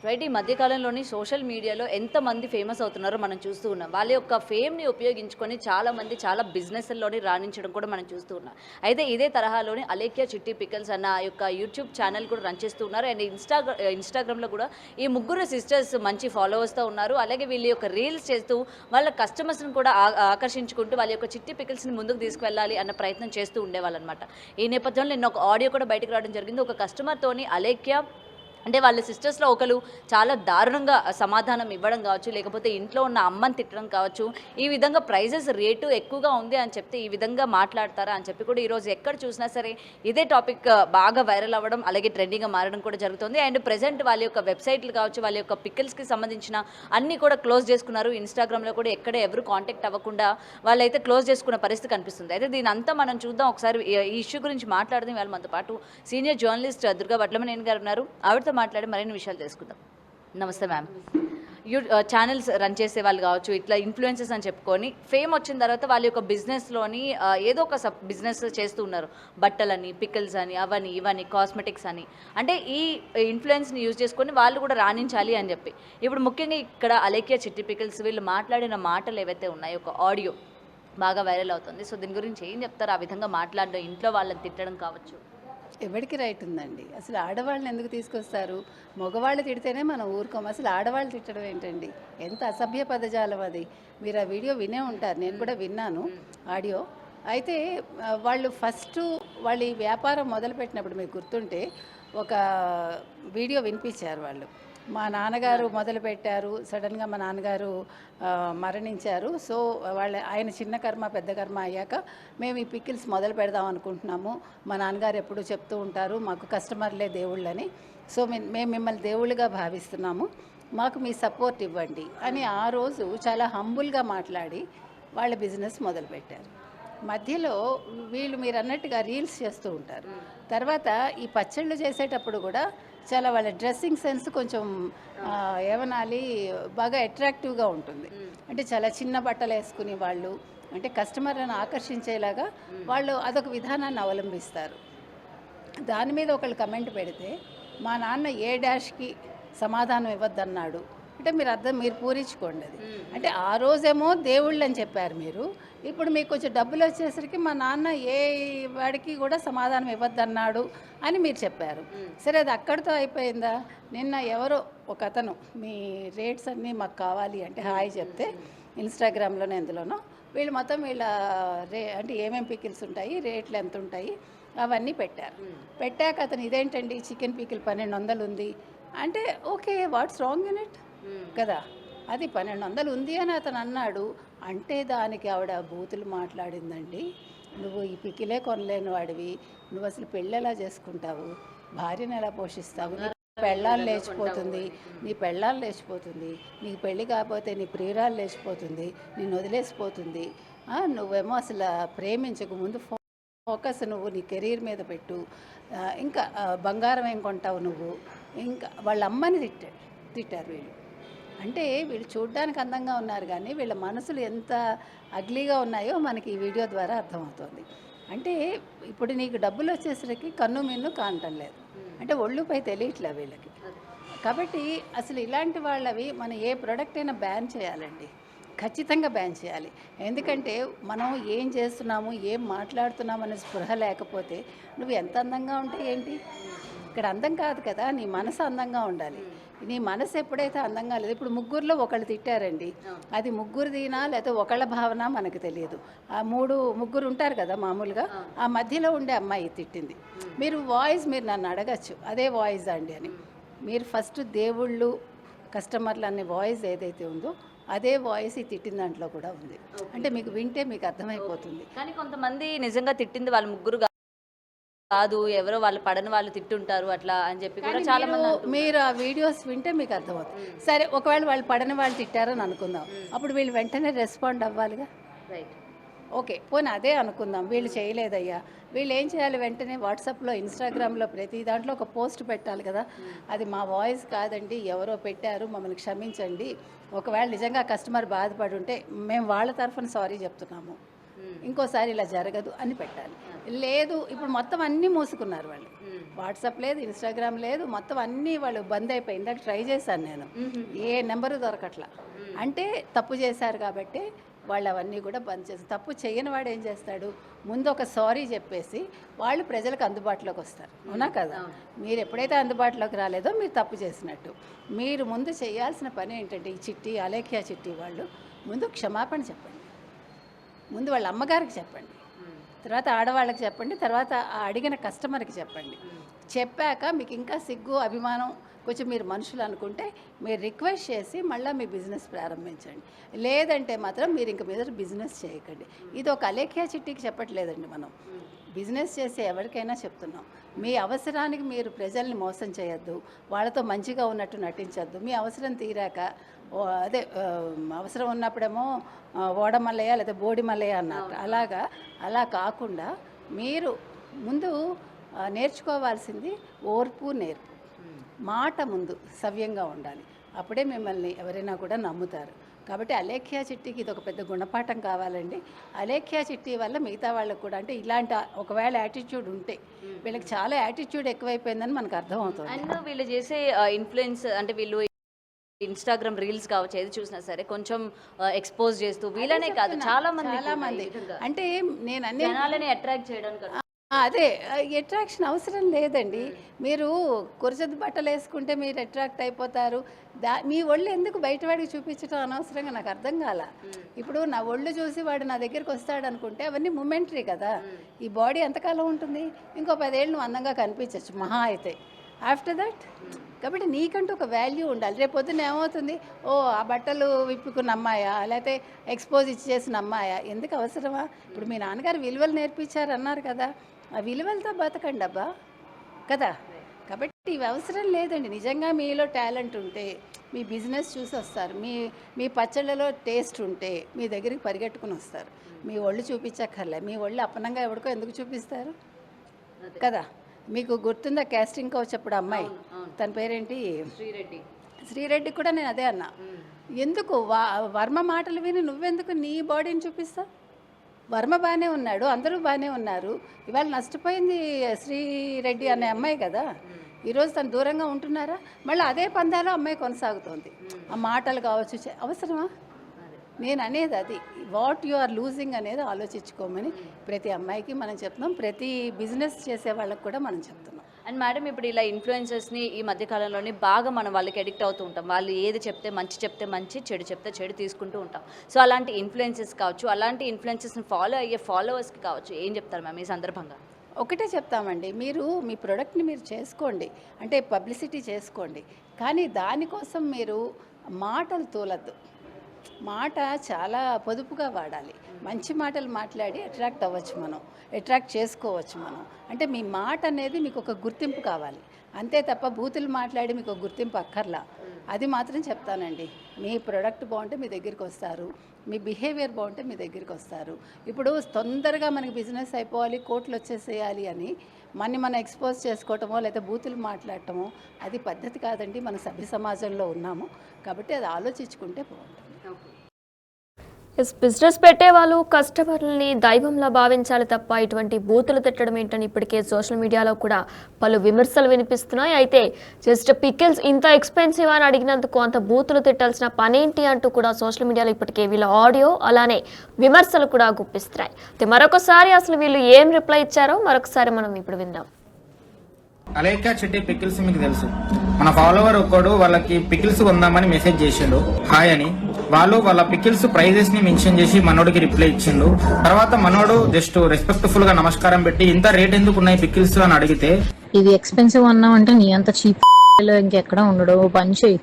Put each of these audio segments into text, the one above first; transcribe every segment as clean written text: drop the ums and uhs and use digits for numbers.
Right. ఈ మధ్య కాలంలోని సోషల్ మీడియాలో ఎంతమంది ఫేమస్ అవుతున్నారో మనం చూస్తూ ఉన్నాం. వాళ్ళ యొక్క ఫేమ్‌ని ఉపయోగించుకొని చాలామంది చాలా బిజినెస్‌ల్లోని రాణించడం కూడా మనం చూస్తూ ఉన్నాం. అయితే ఇదే తరహాలోని అలేఖ్య చిట్టి పికల్స్ అన్న ఆ యొక్క యూట్యూబ్ ఛానల్ కూడా రన్ చేస్తూ ఉన్నారు. అండ్ ఇన్‌స్టాగ్రామ్‌లో కూడా ఈ ముగ్గురు సిస్టర్స్ మంచి ఫాలోవర్స్‌తో ఉన్నారు. అలాగే వీళ్ళ యొక్క రీల్స్ చేస్తూ వాళ్ళ కస్టమర్స్‌ని కూడా ఆకర్షించుకుంటూ వాళ్ళ యొక్క చిట్టి పికల్స్‌ని ముందుకు తీసుకువెళ్ళాలి అన్న ప్రయత్నం చేస్తూ ఉండేవాళ్ళనమాట. ఈ నేపథ్యంలో నిన్న ఒక ఆడియో కూడా బయటకు రావడం జరిగింది. ఒక కస్టమర్‌తోని అలేఖ్య అంటే వాళ్ళ సిస్టర్స్‌లో ఒకరు చాలా దారుణంగా సమాధానం ఇవ్వడం కావచ్చు, లేకపోతే ఇంట్లో ఉన్న అమ్మని తిట్టడం కావచ్చు, ఈ విధంగా ప్రైజెస్ రేటు ఎక్కువగా ఉంది అని చెప్తే ఈ విధంగా మాట్లాడతారా అని చెప్పి కూడా ఈరోజు ఎక్కడ చూసినా సరే ఇదే టాపిక్ బాగా వైరల్ అవ్వడం, అలాగే ట్రెండింగ్‌గా మారడం కూడా జరుగుతుంది. అండ్ ప్రెజెంట్ వాళ్ళ యొక్క వెబ్‌సైట్‌లు కావచ్చు, వాళ్ళ యొక్క పికిల్స్‌కి సంబంధించిన అన్నీ కూడా క్లోజ్ చేసుకున్నారు. ఇన్‌స్టాగ్రామ్‌లో కూడా ఎక్కడ ఎవరు కాంటాక్ట్ అవ్వకుండా వాళ్ళైతే క్లోజ్ చేసుకున్న పరిస్థితి కనిపిస్తుంది. అయితే దీనంతా మనం చూద్దాం ఒకసారి. ఈ ఇష్యూ గురించి మాట్లాడదాం. ఇవాళ మనతో పాటు సీనియర్ జర్నలిస్ట్ దుర్గా వడ్లమనేని గారు ఉన్నారు. ఆవిడతో మాట్లాడి మరిన్ని విషయాలు తెలుసుకుందాం. నమస్తే మ్యామ్. ఛానల్స్ రన్ చేసే వాళ్ళు కావచ్చు, ఇట్లా ఇన్ఫ్లుయెన్సర్స్ అని చెప్పుకొని ఫేమ్ వచ్చిన తర్వాత వాళ్ళ యొక్క బిజినెస్లోని ఏదో ఒక బిజినెస్ చేస్తూ ఉన్నారు. బట్టలని, పికిల్స్ అని, అవని ఇవని, కాస్మెటిక్స్ అని. అంటే ఈ ఇన్ఫ్లుయెన్స్ని యూజ్ చేసుకొని వాళ్ళు కూడా రాణించాలి అని చెప్పి. ఇప్పుడు ముఖ్యంగా ఇక్కడ అలేఖ్య చిట్టి పికిల్స్ వీళ్ళు మాట్లాడిన మాటలు ఏవైతే ఉన్నాయో ఒక ఆడియో బాగా వైరల్ అవుతుంది. సో దీని గురించి ఏం చెప్తారు? ఆ విధంగా మాట్లాడడం, ఇంట్లో వాళ్ళని తిట్టడం కావచ్చు. ఎవరికి రైట్ ఉందండి? అసలు ఆడవాళ్ళని ఎందుకు తీసుకొస్తారు? మగవాళ్ళు తిడితేనే మనం ఊరుకోం. అసలు ఆడవాళ్ళు తిట్టడం ఏంటండి? ఎంత అసభ్య పదజాలం అది. మీరు ఆ వీడియో వినే ఉంటారు. నేను కూడా విన్నాను ఆడియో. అయితే వాళ్ళు ఫస్టు వాళ్ళు ఈ వ్యాపారం మొదలుపెట్టినప్పుడు మీకు గుర్తుంటే ఒక వీడియో వినిపించారు వాళ్ళు. మా నాన్నగారు మొదలుపెట్టారు, సడన్గా మా నాన్నగారు మరణించారు. సో ఆయన చిన్న కర్మ పెద్ద కర్మ అయ్యాక మేము ఈ పికిల్స్ మొదలు పెడదాం అనుకుంటున్నాము. మా నాన్నగారు ఎప్పుడూ చెప్తూ ఉంటారు, మాకు కస్టమర్లే దేవుళ్ళని. సో మేము మిమ్మల్ని దేవుళ్ళుగా భావిస్తున్నాము, మాకు మీ సపోర్ట్ ఇవ్వండి అని ఆ రోజు చాలా హంబుల్గా మాట్లాడి వాళ్ళ బిజినెస్ మొదలుపెట్టారు. మధ్యలో వీళ్ళు మీరు అన్నట్టుగా రీల్స్ చేస్తూ ఉంటారు. తర్వాత ఈ పచ్చళ్ళు చేసేటప్పుడు కూడా చాలా వాళ్ళ డ్రెస్సింగ్ సెన్స్ కొంచెం ఏమనాలి, బాగా అట్రాక్టివ్గా ఉంటుంది. అంటే చాలా చిన్న బట్టలు వేసుకుని వాళ్ళు అంటే కస్టమర్లను ఆకర్షించేలాగా వాళ్ళు అదొక విధానాన్ని అవలంబిస్తారు. దాని మీద ఒకళ్ళు కమెంట్ పెడితే మా నాన్న ఏ డాష్కి సమాధానం ఇవ్వద్దన్నాడు అంటే మీరు పూరించుకోండి అది. అంటే ఆ రోజేమో దేవుళ్ళు అని చెప్పారు మీరు, ఇప్పుడు మీకు కొంచెం డబ్బులు వచ్చేసరికి మా నాన్న ఏ వాడికి కూడా సమాధానం ఇవ్వద్దన్నాడు అని మీరు చెప్పారు. సరే, అది అక్కడితో అయిపోయిందా? నిన్న ఎవరో ఒక అతను మీ రేట్స్ అన్నీ మాకు కావాలి అంటే హాయ్ చెప్తే ఇన్స్టాగ్రామ్లోనే ఎందులోనో వీళ్ళు మొత్తం వీళ్ళ అంటే ఏమేమి పికిల్స్ ఉంటాయి, రేట్లు ఎంత ఉంటాయి అవన్నీ పెట్టారు. పెట్టాక అతను ఇదేంటండి చికెన్ పికిల్ 1200 ఉంది అంటే okay, what's wrong in it కదా. అది 1200 ఉంది అని అతను అన్నాడు అంటే దానికి ఆవిడ బూతులు మాట్లాడిందండి. నువ్వు ఈ పికిలే కొనలేని వాడివి, నువ్వు అసలు పెళ్ళి ఎలా చేసుకుంటావు, భార్యను ఎలా పోషిస్తావు, నీ పెళ్ళాలు లేచిపోతుంది, నీకు పెళ్ళి కాకపోతే నీ ప్రియురాలు లేచిపోతుంది, నిన్ను వదిలేసిపోతుంది, నువ్వేమో అసలు ప్రేమించకు, ముందు ఫోకస్ నువ్వు నీ కెరీర్ మీద పెట్టు, ఇంకా బంగారం ఏం కొంటావు నువ్వు, ఇంకా వాళ్ళ అమ్మని తిట్టారు వీళ్ళు. అంటే వీళ్ళు చూడ్డానికి అందంగా ఉన్నారు కానీ వీళ్ళ మనసులు ఎంత అగ్లీగా ఉన్నాయో మనకి ఈ వీడియో ద్వారా అర్థమవుతుంది. అంటే ఇప్పుడు నీకు డబ్బులు వచ్చేసరికి కన్ను మిన్ను కానటం లేదు, అంటే ఒళ్ళుపై తెలియట్లే వీళ్ళకి. కాబట్టి అసలు ఇలాంటి వాళ్ళవి మనం ఏ ప్రోడక్ట్ అయినా బ్యాన్ చేయాలండి, ఖచ్చితంగా బ్యాన్ చేయాలి. ఎందుకంటే మనం ఏం చేస్తున్నాము, ఏం మాట్లాడుతున్నాము అనే స్పృహ లేకపోతే నువ్వు ఎంత అందంగా ఉంటే ఏంటి? ఇక్కడ అందం కాదు కదా, నీ మనసు అందంగా ఉండాలి. నీ మనసు ఎప్పుడైతే అందంగా లేదు, ఇప్పుడు ముగ్గురులో ఒకళ్ళు తిట్టారండి, అది ముగ్గురుదినా లేకపోతే ఒకళ్ళ భావన మనకు తెలియదు. ఆ ముగ్గురు ఉంటారు కదా మామూలుగా, ఆ మధ్యలో ఉండే అమ్మాయి తిట్టింది. మీరు నన్ను అడగచ్చు అదే వాయిస్ అండి అని. మీరు ఫస్ట్ దేవుళ్ళు కస్టమర్లు అనే వాయిస్ ఏదైతే ఉందో అదే వాయిస్ ఈ తిట్టిన దాంట్లో కూడా ఉంది. అంటే మీకు వింటే మీకు అర్థమైపోతుంది. కానీ కొంతమంది నిజంగా తిట్టింది వాళ్ళు ముగ్గురు కాదు, ఎవరో వాళ్ళు పడని వాళ్ళు తిట్టుంటారు అట్లా అని చెప్పి కూడా చాలా మంది మీరు ఆ వీడియోస్ వింటే మీకు అర్థమవుతుంది. సరే, ఒకవేళ వాళ్ళు పడని వాళ్ళు తిట్టారని అనుకుందాం, అప్పుడు వీళ్ళు వెంటనే రెస్పాండ్ అవ్వాలిగా. రైట్, ఓకే, పోనీ అదే అనుకుందాం, వీళ్ళు చేయలేదయ్యా, వీళ్ళు ఏం చేయాలి? వెంటనే వాట్సాప్లో ఇన్స్టాగ్రామ్లో ప్రతి దాంట్లో ఒక పోస్ట్ పెట్టాలి కదా, అది మా వాయిస్ కాదండి, ఎవరో పెట్టారు, మమ్మల్ని క్షమించండి, ఒకవేళ నిజంగా కస్టమర్ బాధపడి ఉంటే మేము వాళ్ళ తరఫున సారీ చెప్తున్నాము, ఇంకోసారి ఇలా జరగదు అని పెట్టాలి. లేదు, ఇప్పుడు మొత్తం అన్నీ మూసుకున్నారు వాళ్ళు. వాట్సాప్ లేదు, ఇన్స్టాగ్రామ్ లేదు, మొత్తం అన్నీ వాళ్ళు బంద్ అయిపోయి. ఇందాక ట్రై చేశాను నేను, ఏ నెంబరు దొరకట్లా. అంటే తప్పు చేశారు కాబట్టి వాళ్ళు అవన్నీ కూడా బంద్ చేస్తారు. తప్పు చేయని వాడు ఏం చేస్తాడు, ముందు ఒక సారీ చెప్పేసి వాళ్ళు ప్రజలకు అందుబాటులోకి వస్తారు. అవునా కదా? మీరు ఎప్పుడైతే అందుబాటులోకి రాలేదో మీరు తప్పు చేసినట్టు. మీరు ముందు చేయాల్సిన పని ఏంటంటే, ఈ చిట్టి అలేఖ్య చిట్టి వాళ్ళు ముందు క్షమాపణ చెప్పండి. ముందు వాళ్ళ అమ్మగారికి చెప్పండి, తర్వాత ఆడవాళ్ళకి చెప్పండి, తర్వాత ఆ అడిగిన కస్టమర్కి చెప్పండి. చెప్పాక మీకు ఇంకా సిగ్గు అభిమానం కొంచెం మీరు మనుషులు అనుకుంటే మీరు రిక్వెస్ట్ చేసి మళ్ళీ మీ బిజినెస్ ప్రారంభించండి. లేదంటే మాత్రం మీరు ఇంక మీద బిజినెస్ చేయకండి. ఇది ఒక అలేఖ్య చిట్టికి చెప్పట్లేదండి, మనం బిజినెస్ చేసే ఎవరికైనా చెప్తున్నాం. మీ అవసరానికి మీరు ప్రజల్ని మోసం చేయొద్దు, వాళ్ళతో మంచిగా ఉన్నట్టు నటించొద్దు. మీ అవసరం తీరాక అవసరం ఉన్నప్పుడేమో ఓడమల్లయ్య లేదా బోడి మల్లయ్య అన్నారు. అలా కాకుండా మీరు ముందు నేర్చుకోవాల్సింది ఓర్పు, నేర్పు. మాట ముందు సవ్యంగా ఉండాలి, అప్పుడే మిమ్మల్ని ఎవరైనా కూడా నమ్ముతారు. కాబట్టి అలేఖ్య చిట్టికి ఇది ఒక పెద్ద గుణపాఠం కావాలండి. అలేఖ్య చిట్టి వల్ల మిగతా వాళ్ళకు కూడా, అంటే ఇలాంటి ఒకవేళ యాటిట్యూడ్ ఉంటే, వీళ్ళకి చాలా యాటిట్యూడ్ ఎక్కువైపోయిందని మనకు అర్థమవుతుంది. అండ్ వీళ్ళు చేసే ఇన్ఫ్లుయెన్స్ అంటే వీళ్ళు ఇన్స్టాగ్రామ్ రీల్స్ కావచ్చు, ఏది చూసినా సరే కొంచెం ఎక్స్పోజ్ చేస్తూ వీళ్ళనే కాదు చాలా మంది అంటే నేను అన్ని జనాలని అట్రాక్ట్ చేయడానికి అదే అట్రాక్షన్ అవసరం లేదండి. మీరు కురచదు బట్టలు వేసుకుంటే మీరు అట్రాక్ట్ అయిపోతారు. మీ ఒళ్ళు ఎందుకు బయటవాడికి చూపించడం అనవసరంగా నాకు అర్థం కాల. ఇప్పుడు నా ఒళ్ళు చూసి వాడు నా దగ్గరికి వస్తాడు అనుకుంటే అవన్నీ మూమెంటరీ కదా. ఈ బాడీ ఎంతకాలం ఉంటుంది? ఇంకో 10 ఏళ్ళు నువ్వు అందంగా కనిపించవచ్చు మహా అయితే. ఆఫ్టర్ దట్ కాబట్టి నీకంటూ ఒక వాల్యూ ఉండాలి. రేపు పొద్దున్న ఏమవుతుంది, ఓ ఆ బట్టలు విప్పుకున్న అమ్మాయా, లేకపోతే ఎక్స్పోజ్ ఇచ్చి చేసిన అమ్మాయా, ఎందుకు అవసరమా? ఇప్పుడు మీ నాన్నగారు విలువలు నేర్పించారు అన్నారు కదా, ఆ విలువలతో బతకండి అబ్బా కదా. కాబట్టి ఇవి అవసరం లేదండి. నిజంగా మీలో టాలెంట్ ఉంటే మీ బిజినెస్ చూసి వస్తారు. మీ పచ్చళ్ళలో టేస్ట్ ఉంటే మీ దగ్గరికి పరిగెట్టుకుని వస్తారు. మీ ఒళ్ళు చూపించక్కర్లే. మీ ఒళ్ళు అప్పనంగా ఎవరికో ఎందుకు చూపిస్తారు కదా. మీకు గుర్తుందా క్యాస్టింగ్ కోచ్ అప్పుడు అమ్మాయి, తన పేరేంటి, శ్రీరెడ్డి కూడా నేను అదే అన్నా, ఎందుకు వర్మ మాటలు విని నువ్వెందుకు నీ బాడీని చూపిస్తావు? వర్మ బాగానే ఉన్నాడు, అందరూ బాగానే ఉన్నారు. ఇవాళ నష్టపోయింది శ్రీరెడ్డి అనే అమ్మాయి కదా. ఈరోజు తను దూరంగా ఉంటున్నారా? మళ్ళీ అదే పందాలో అమ్మాయి కొనసాగుతోంది. ఆ మాటలు కావచ్చు, అవసరమా? నేను అనేది అది, వాట్ యు ఆర్ లూజింగ్ అనేది ఆలోచించుకోమని ప్రతి అమ్మాయికి మనం చెప్తున్నాం, ప్రతి బిజినెస్ చేసే వాళ్ళకి కూడా మనం చెప్తున్నాం. అండ్ మేడం, ఇప్పుడు ఇలా ఇన్ఫ్లుయెన్సర్స్ని ఈ మధ్యకాలంలోని బాగా మనం వాళ్ళకి అడిక్ట్ అవుతూ ఉంటాం. వాళ్ళు ఏది చెప్తే మంచి, చెడు చెప్తే చెడు తీసుకుంటూ ఉంటాం. సో అలాంటి ఇన్ఫ్లుయెన్సెస్ కావచ్చు, అలాంటి ఇన్ఫ్లుయెన్సెస్ని ఫాలో అయ్యే ఫాలోవర్స్కి కావచ్చు, ఏం చెప్తారు మ్యామ్ ఈ సందర్భంగా? ఒకటే చెప్తామండి, మీరు మీ ప్రోడక్ట్ని మీరు చేసుకోండి, అంటే పబ్లిసిటీ చేసుకోండి, కానీ దానికోసం మీరు మాటలు తోలద్దు. మాట చాలా పొదుపుగా వాడాలి. మంచి మాటలు మాట్లాడి అట్రాక్ట్ అవ్వచ్చు, మనం అట్రాక్ట్ చేసుకోవచ్చు మనం. అంటే మీ మాట అనేది మీకు ఒక గుర్తింపు కావాలి, అంతే తప్ప బూతులు మాట్లాడి మీకు ఒక గుర్తింపు అక్కర్లా. అది మాత్రం చెప్తానండి. మీ ప్రోడక్ట్ బాగుంటే మీ దగ్గరికి వస్తారు, మీ బిహేవియర్ బాగుంటే మీ దగ్గరికి వస్తారు. ఇప్పుడు తొందరగా మనకి బిజినెస్ అయిపోవాలి, కోట్లు వచ్చేసేయాలి అని మనం ఎక్స్పోజ్ చేసుకోవటమో లేదా బూతులు మాట్లాడటమో అది పద్ధతి కాదండి. మన సభ్య సమాజంలో ఉన్నాము కాబట్టి అది ఆలోచించుకుంటే బాగుంటుంది. బిజినెస్ పెట్టే వాళ్ళు కస్టమర్లని దైవంలా భావించాలి తప్ప ఇటువంటి బూతులు తిట్టడం ఏంటని ఇప్పటికే సోషల్ మీడియాలో కూడా పలు విమర్శలు వినిపిస్తున్నాయి. అయితే జస్ట్ పికిల్స్ ఇంత ఎక్స్పెన్సివ్ అని అడిగినందుకు అంత బూతులు తిట్టాల్సిన పనేంటి అంటూ కూడా సోషల్ మీడియాలో ఇప్పటికే వీళ్ళ ఆడియో అలానే విమర్శలు కూడా గుప్పిస్తున్నాయి. అయితే మరొకసారి అసలు వీళ్ళు ఏం రిప్లై ఇచ్చారో మరొకసారి మనం ఇప్పుడు విందాం. అలేఖ్య చిట్టి పికిల్స్ మీకు తెలుసు, మన ఫాలోవర్ ఒక్కడు వాళ్ళకి పికిల్స్ కొందామని మెసేజ్ చేసిండు హాయ్ అని. వాళ్ళు వాళ్ళ పికిల్స్ ప్రైజెస్ ని మెన్షన్ చేసి మనోడికి రిప్లై ఇచ్చిండు. తర్వాత మనోడు జస్ట్ రెస్పెక్ట్ఫుల్ గా నమస్కారం పెట్టి ఇంత రేట్ ఎందుకు ఉన్నాయి పికిల్స్ అని అడిగితే, ఇది ఎక్స్పెన్సివ్ అన్నావు అంటే నీ అంత చీప్ ఇంకెక్కడ ఉండడు, పని చేయి,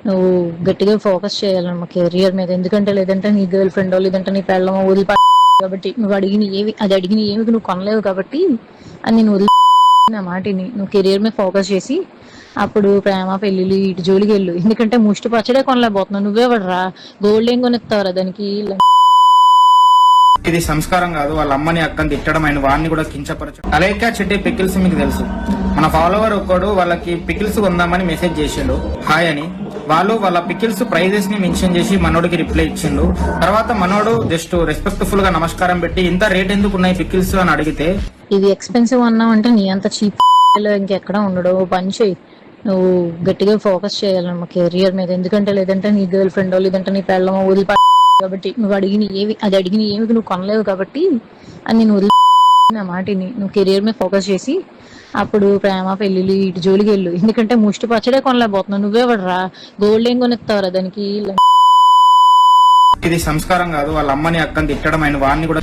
నువ్వు గట్టిగా ఫోకస్ చేయాలన్నమా కెరియర్ మీద. ఎందుకంటే లేదంటే నీ గర్ల్ ఫ్రెండ్ లేదంటే నీ పెళ్ళమో వదిలిపా కాబట్టి నువ్వు అడిగిన ఏమి నువ్వు కొనలేవు కాబట్టి అని నేను వదిలి నా మాటిని నువ్వు కెరియర్ మీద ఫోకస్ చేసి అప్పుడు ప్రేమ పెళ్లిళ్ళు ఇటు జోలికి వెళ్ళు. ఎందుకంటే ముష్టి పచ్చడే కొనలేకపోతున్నావు, నువ్వే పడరా గోల్డ్ ఏం కొనిస్తావురా దానికి. ఇది సంస్కారం కాదు. వాళ్ళ అమ్మని అక్కని తిట్టడం ఆయన వాడిని కూడా కించపరచడం. అలేఖ్య చిట్టి పికిల్స్ మీకు తెలుసు, మన ఫాలోవర్ ఒక్కడు వాళ్ళకి పికిల్స్ కొందామని మెసేజ్ చేసిండు హాయ్ అని. వాళ్ళు వాళ్ళ పికిల్స్ ప్రైజెస్ ని మెన్షన్ చేసి మనోడికి రిప్లై ఇచ్చిండు. తర్వాత మనోడు జస్ట్ రెస్పెక్ట్ఫుల్ గా నమస్కారం పెట్టి ఇంత రేట్ ఎందుకు ఉన్నాయి పికిల్స్ అని అడిగితే, ఇది ఎక్స్పెన్సివ్ అన్నావు అంటే నీ అంత చీప్ లో ఇంకెక్కడ ఉండడు, పని చేయి. నువ్వు గట్టిగా ఫోకస్ చేయాలన్నమా కెరియర్ మీద, ఎందుకంటే లేదంటే నీ గర్ల్ ఫ్రెండ్ లేదంటే నీ పెళ్ళమో వదిలిపా కాబట్టి నువ్వు అడిగిన ఏమి నువ్వు కొనలేవు కాబట్టి అని నేను వదిలి నా మాటిని నువ్వు కెరియర్ మీద ఫోకస్ చేసి అప్పుడు ప్రేమ పెళ్లిళ్ళు ఇటు జోలికి వెళ్ళు. ఎందుకంటే ముష్టి పచ్చడే కొనలేకపోతున్నావు, నువ్వే పడరా గోల్డ్ ఏం కొనిస్తావురా దానికి. ఇది సంస్కారం కాదు. వాళ్ళ అమ్మని అక్కని తిట్టడం ఆయన వాడిని కూడా